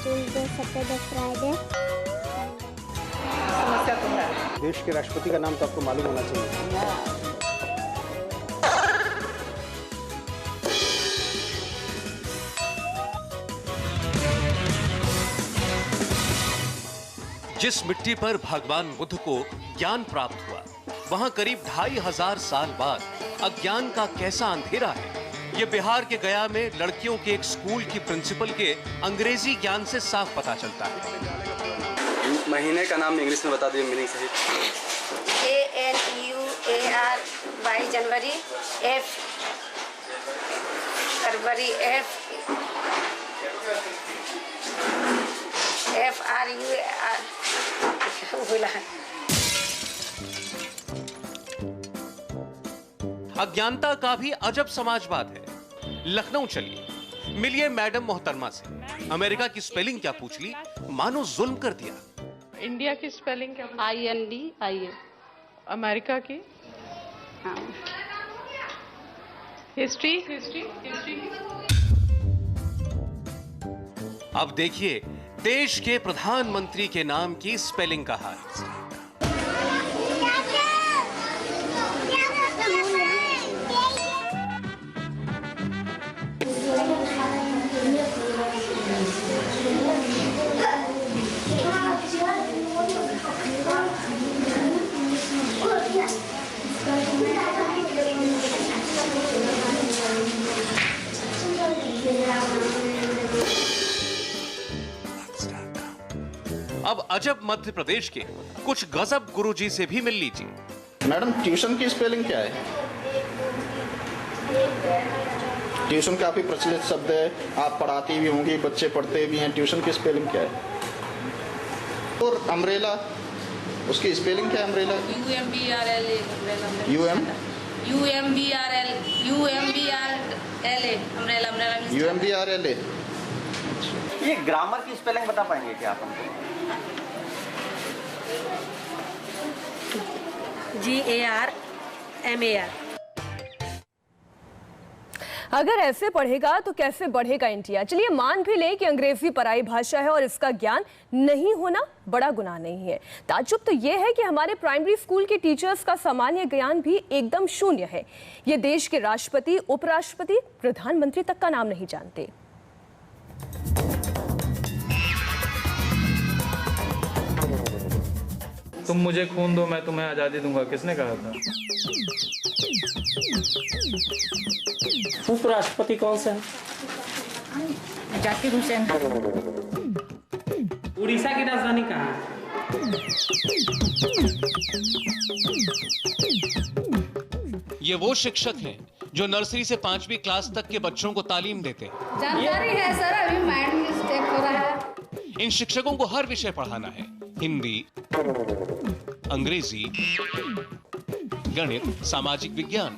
Tuesday, Saturday, Friday. समस्या तो है। देश के राष्ट्रपति का नाम तो आपको मालूम होना चाहिए। जिस मिट्टी पर भगवान बुद्ध को ज्ञान प्राप्त हुआ, वहां करीब 2500 साल बाद अज्ञान का कैसा अंधेरा है, ये बिहार के गया में लड़कियों के एक स्कूल की प्रिंसिपल के अंग्रेजी ज्ञान से साफ पता चलता है। महीने का नाम इंग्लिश में बता दिए मीनिंग सही। ANUARY जनवरी, F फरवरी, FRUR बोला। अज्ञानता का भी अजब समाजवाद है। लखनऊ चलिए, मिलिए मैडम मोहतरमा से। अमेरिका की स्पेलिंग क्या पूछ ली, मानो जुल्म कर दिया। इंडिया की स्पेलिंग क्या? INDIA। अमेरिका की? हाँ। हिस्ट्री? अब देखिए देश के प्रधानमंत्री के नाम की स्पेलिंग का हाल। अब अजब मध्य प्रदेश के कुछ गजब गुरुजी से भी मिल लीजिए। मैडम ट्यूशन की स्पेलिंग क्या है? ट्यूशन काफी प्रचलित शब्द है, आप पढ़ाती भी होंगी, बच्चे पढ़ते भी हैं। ट्यूशन की स्पेलिंग क्या है? और अम्ब्रेला, उसकी स्पेलिंग क्या है? Umbrella UMBRLA। ये ग्रामर की स्पेलिंग बता पाएंगे क्या आप हमको? GARMAR। अगर ऐसे पढ़ेगा तो कैसे बढ़ेगा इंडिया। चलिए मान भी ले कि अंग्रेजी पराई भाषा है और इसका ज्ञान नहीं होना बड़ा गुनाह नहीं है। ताज्जुब तो यह है कि हमारे प्राइमरी स्कूल के टीचर्स का सामान्य ज्ञान भी एकदम शून्य है। ये देश के राष्ट्रपति, उपराष्ट्रपति, प्रधानमंत्री तक का नाम नहीं जानते। तुम मुझे खून दो मैं तुम्हें आजादी दूंगा, किसने कहा था? उपराष्ट्रपति कौन सा है? जाकिर हुसैन। उड़ीसा की राजधानी कहाँ है? ये वो शिक्षक हैं जो नर्सरी से 5वीं क्लास तक के बच्चों को तालीम देते हैं। जानकारी है सर, अभी माइंड मिस्टेक हो रहा है। इन शिक्षकों को हर विषय पढ़ाना है, हिंदी, अंग्रेजी, गणित, सामाजिक विज्ञान।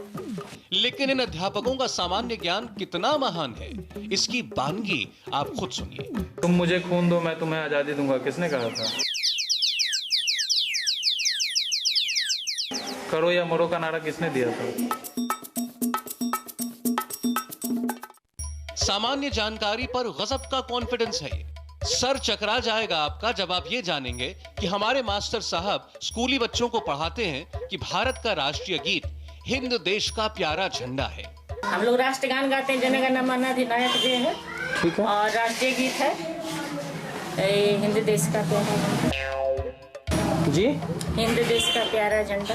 लेकिन इन अध्यापकों का सामान्य ज्ञान कितना महान है, इसकी बानगी आप खुद सुनिए। तुम मुझे खून दो मैं तुम्हें आजादी दूंगा, किसने कहा था? करो या मरो का नारा किसने दिया था? सामान्य जानकारी पर गजब का कॉन्फिडेंस है। सर चकरा जाएगा आपका जब आप ये जानेंगे कि हमारे मास्टर साहब स्कूली बच्चों को पढ़ाते हैं कि भारत का राष्ट्रीय गीत हिंद देश का प्यारा झंडा है। हम लोग राष्ट्रगान गाते हैं, जन गण मन अधिनायक जय है, ठीक है, और राष्ट्रीय गीत है हिंद देश का प्यारा झंडा जी, हिंद देश का प्यारा झंडा,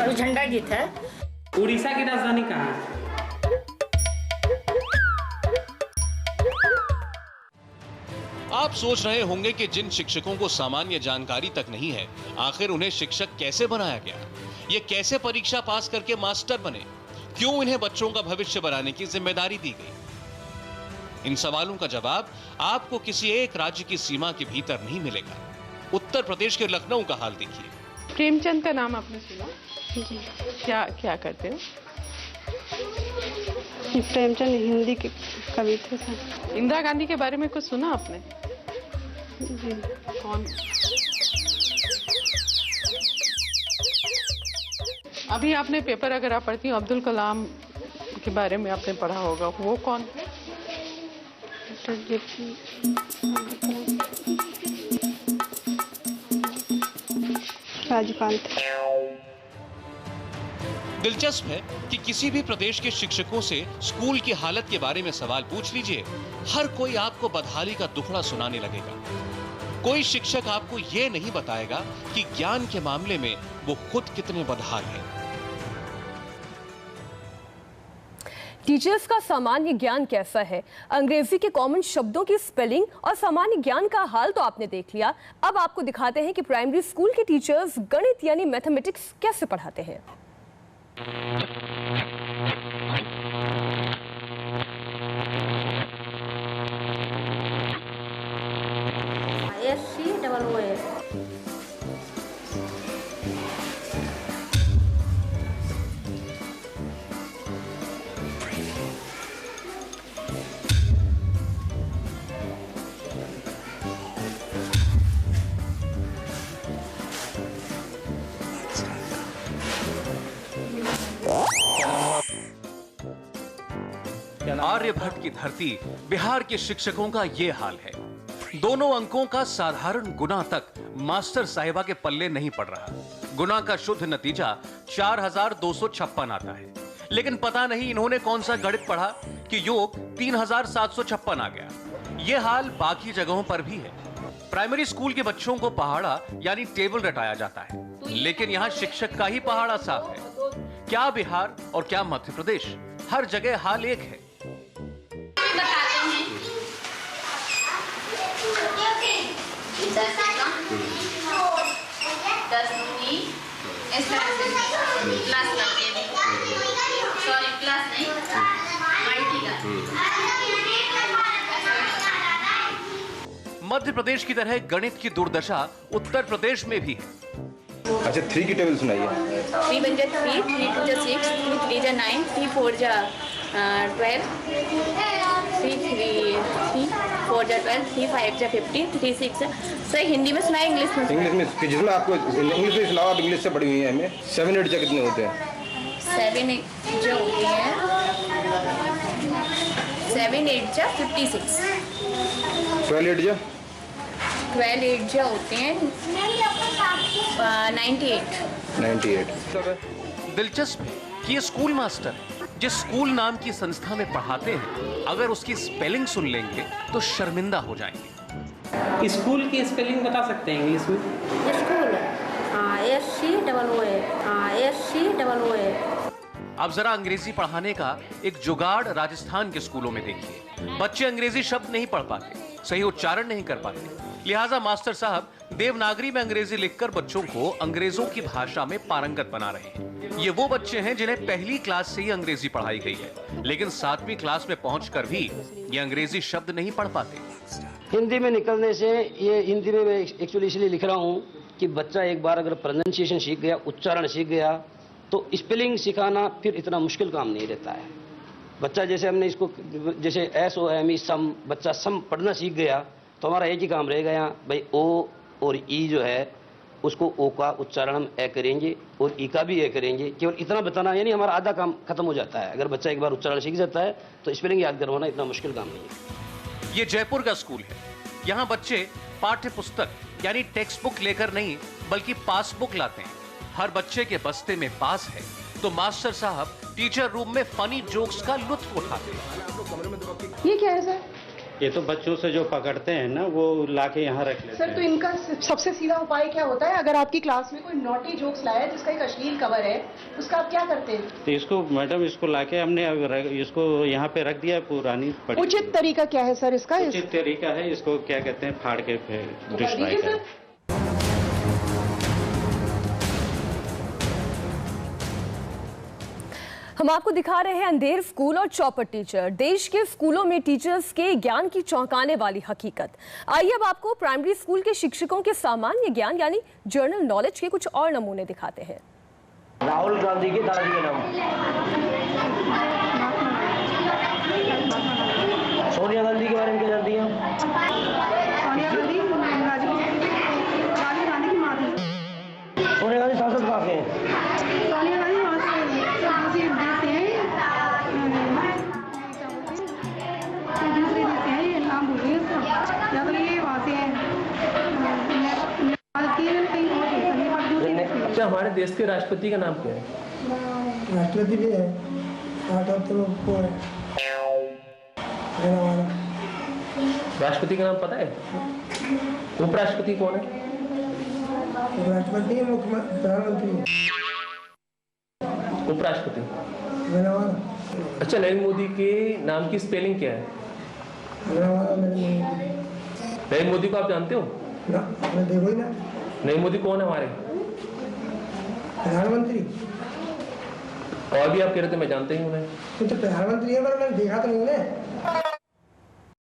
और झंडा गीत है। उड़ीसा की राजधानी कहाँ है? आप सोच रहे होंगे कि जिन शिक्षकों को सामान्य जानकारी तक नहीं है, आखिर उन्हें शिक्षक कैसे बनाया गया? ये कैसे परीक्षा पास करके मास्टर बने? क्यों इन्हें बच्चों का भविष्य बनाने की जिम्मेदारी दी गई? इन सवालों का जवाब आपको किसी एक राज्य की सीमा के भीतर नहीं मिलेगा। उत्तर प्रदेश के लखनऊ का हाल देखिए। प्रेमचंद का नाम आपने सुना? जी। क्या करते हो? प्रेमचंद हिंदी के कवि थे सर। इंदिरा गांधी के बारे में कुछ सुना आपने? जी। कौन? अभी आपने पेपर अगर आप पढ़ती हो, अब्दुल कलाम के बारे में आपने पढ़ा होगा, वो कौन थे? राज्यपाल थे। दिलचस्प है कि किसी भी प्रदेश के शिक्षकों से स्कूल की हालत के बारे में सवाल पूछ लीजिए, हर कोई आपको बदहाली का दुखड़ा सुनाने लगेगा। कोई शिक्षक आपको यह नहीं बताएगा कि ज्ञान के मामले में वो खुद कितने बदहाल हैं। टीचर्स का सामान्य ज्ञान कैसा है? अंग्रेजी के कॉमन शब्दों की स्पेलिंग और सामान्य ज्ञान का हाल तो आपने देख लिया। अब आपको दिखाते हैं कि प्राइमरी स्कूल के टीचर्स गणित यानी मैथमेटिक्स कैसे पढ़ाते हैं। आर्यभट्ट की धरती बिहार के शिक्षकों का ये हाल है। दोनों अंकों का साधारण गुना तक मास्टर साहिबा के पल्ले नहीं पड़ रहा। गुना का शुद्ध नतीजा 4256 आता है, लेकिन पता नहीं इन्होंने कौन सा गणित पढ़ा कि योग 3756 आ गया। ये हाल बाकी जगहों पर भी है। प्राइमरी स्कूल के बच्चों को पहाड़ा यानी टेबल रटाया जाता है, लेकिन यहाँ शिक्षक का ही पहाड़ा साफ है। क्या बिहार और क्या मध्य प्रदेश, हर जगह हाल एक है। मध्य प्रदेश की तरह गणित की दुर्दशा उत्तर प्रदेश में भी है। अच्छा, 3 की टेबल सुनाइए। 3 1 3, 3 2 6, 3 3 9, 3 4 12, 3 3 4 12, 3 5 15, 3 6। सर हिंदी में सुनाए इंग्लिश में? इंग्लिश में, जिसमें आपको इंग्लिश में सुनाओ। आप इंग्लिश से पढ़ी हुई है। हमें 7 8 कितने होते हैं? 7 8 जो होते हैं 7 8 56। 12 8 12 8 जो होते हैं 98। दिलचस्प है कि ये स्कूल मास्टर जिस स्कूल नाम की संस्था में पढ़ाते हैं, अगर उसकी स्पेलिंग सुन लेंगे तो शर्मिंदा हो जाएंगे। स्कूल की स्पेलिंग बता सकते हैं इंग्लिश में? School SCOO। अब जरा अंग्रेजी पढ़ाने का एक जुगाड़ राजस्थान के स्कूलों में देखिए। बच्चे अंग्रेजी शब्द नहीं पढ़ पाते, सही उच्चारण नहीं कर पाते, लिहाजा मास्टर साहब देवनागरी में अंग्रेजी लिखकर बच्चों को अंग्रेजों की भाषा में पारंगत बना रहे हैं। ये वो बच्चे हैं जिन्हें पहली क्लास से ही अंग्रेजी पढ़ाई गई है, लेकिन 7वीं क्लास में पहुंचकर भी ये अंग्रेजी शब्द नहीं पढ़ पाते। हिंदी में निकलने से, ये हिंदी में मैं एक्चुअली इसलिए लिख रहा हूँ कि बच्चा एक बार अगर प्रोनाउंसिएशन सीख गया, उच्चारण सीख गया, तो स्पेलिंग सिखाना फिर इतना मुश्किल काम नहीं रहता है। बच्चा जैसे हमने इसको जैसे SOME सम, बच्चा सम पढ़ना सीख गया तो हमारा एक ही काम रहेगा यहाँ भाई O और E जो है उसको O का उच्चारण हम ए करेंगे और E का भी ए करेंगे। केवल इतना बताना, यानी हमारा आधा काम खत्म हो जाता है। अगर बच्चा एक बार उच्चारण सीख जाता है तो स्पेलिंग याद करवाना इतना मुश्किल काम नहीं है। ये जयपुर का स्कूल है। यहाँ बच्चे पाठ्य पुस्तक यानी टेक्स्ट बुक लेकर नहीं बल्कि पासबुक लाते हैं। हर बच्चे के बस्ते में पास है तो मास्टर साहब टीचर रूम में फनी जोक्स का लुत्फ उठाते हैं। ये क्या है सर? ये तो बच्चों से जो पकड़ते हैं ना वो लाके यहाँ रख लेते हैं। सर तो इनका सबसे सीधा उपाय क्या होता है? अगर आपकी क्लास में कोई नॉटी जोक्स लाया है जिसका एक अश्लील कवर है, उसका आप क्या करते हैं? तो इसको मैडम इसको लाके हमने इसको यहाँ पे रख दिया, पुरानी पड़ी। उचित तरीका क्या है सर इसका? उचित तरीका है इसको क्या कहते हैं, फाड़ के डिस्ट्रॉय कर। हम आपको दिखा रहे हैं अंधेर स्कूल और चौपट टीचर, देश के स्कूलों में टीचर्स के ज्ञान की चौंकाने वाली हकीकत। आइए अब आपको प्राइमरी स्कूल के शिक्षकों के सामान्य ज्ञान यानी जनरल नॉलेज के कुछ और नमूने दिखाते हैं। राहुल गांधी के दादाजी के नाम, सोनिया गांधी के बारे में क्या जानती हैं? सोनिया गांधी सांसद कहाँ से हैं? अच्छा, हमारे देश के राष्ट्रपति का नाम क्या है? राष्ट्रपति भी है, राष्ट्रपति का नाम पता है? उपराष्ट्रपति कौन है? राष्ट्रपति मुख्यमंत्री प्रधानमंत्री उपराष्ट्रपति। अच्छा, नरेंद्र मोदी के नाम की स्पेलिंग क्या है? नरेंद्र मोदी को आप जानते हो? देखो ही ना। नरेंद्र मोदी कौन है हमारे? प्रधानमंत्री। और भी आप कह रहे थे मैं जानते ही हूँ उन्हें। तो प्रधानमंत्री है, पर मैंने देखा तो नहीं उन्हें।